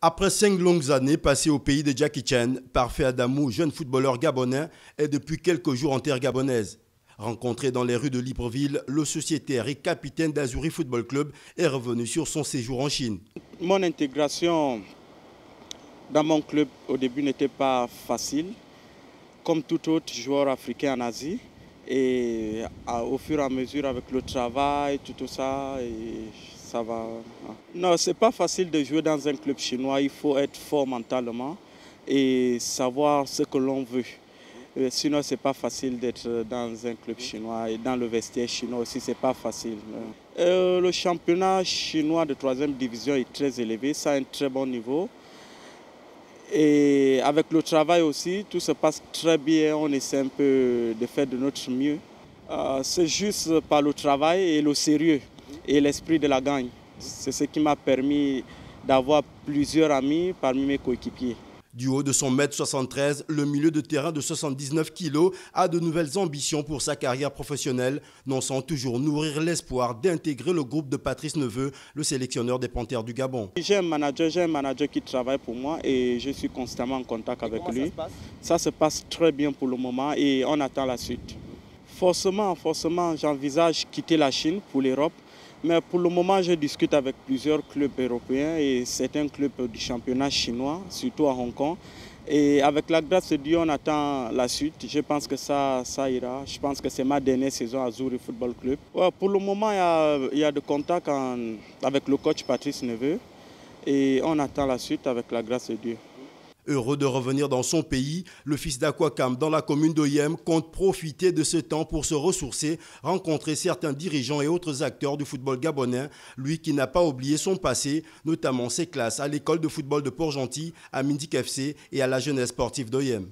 Après 5 longues années passées au pays de Jackie Chan, Parfait Adamou, jeune footballeur gabonais, est depuis quelques jours en terre gabonaise. Rencontré dans les rues de Libreville, le sociétaire et capitaine d'Azuri Football Club est revenu sur son séjour en Chine. Mon intégration dans mon club au début n'était pas facile, comme tout autre joueur africain en Asie. Et au fur et à mesure avec le travail, tout ça, et ça va. Non, c'est pas facile de jouer dans un club chinois. Il faut être fort mentalement et savoir ce que l'on veut. Sinon, c'est pas facile d'être dans un club chinois et dans le vestiaire chinois aussi, c'est pas facile. Le championnat chinois de 3e division est très élevé, ça a un très bon niveau. Et avec le travail aussi, tout se passe très bien, on essaie un peu de faire de notre mieux. C'est juste par le travail et le sérieux et l'esprit de la gagne. C'est ce qui m'a permis d'avoir plusieurs amis parmi mes coéquipiers. Du haut de son 1m73, le milieu de terrain de 79 kg a de nouvelles ambitions pour sa carrière professionnelle, non sans toujours nourrir l'espoir d'intégrer le groupe de Patrice Neveu, le sélectionneur des Panthères du Gabon. J'ai un manager qui travaille pour moi et je suis constamment en contact avec lui. Ça se passe très bien pour le moment et on attend la suite. Forcément, j'envisage quitter la Chine pour l'Europe. Mais pour le moment, je discute avec plusieurs clubs européens et certains clubs du championnat chinois, surtout à Hong Kong. Et avec la grâce de Dieu, on attend la suite. Je pense que ça ira. Je pense que c'est ma dernière saison à Azuri Football Club. Ouais, pour le moment, il y a de contacts avec le coach Patrice Neveu et on attend la suite avec la grâce de Dieu. Heureux de revenir dans son pays, le fils d'Aquacam dans la commune d'Oyem compte profiter de ce temps pour se ressourcer, rencontrer certains dirigeants et autres acteurs du football gabonais, lui qui n'a pas oublié son passé, notamment ses classes à l'école de football de Port-Gentil, à Mindic FC et à la jeunesse sportive d'Oyem.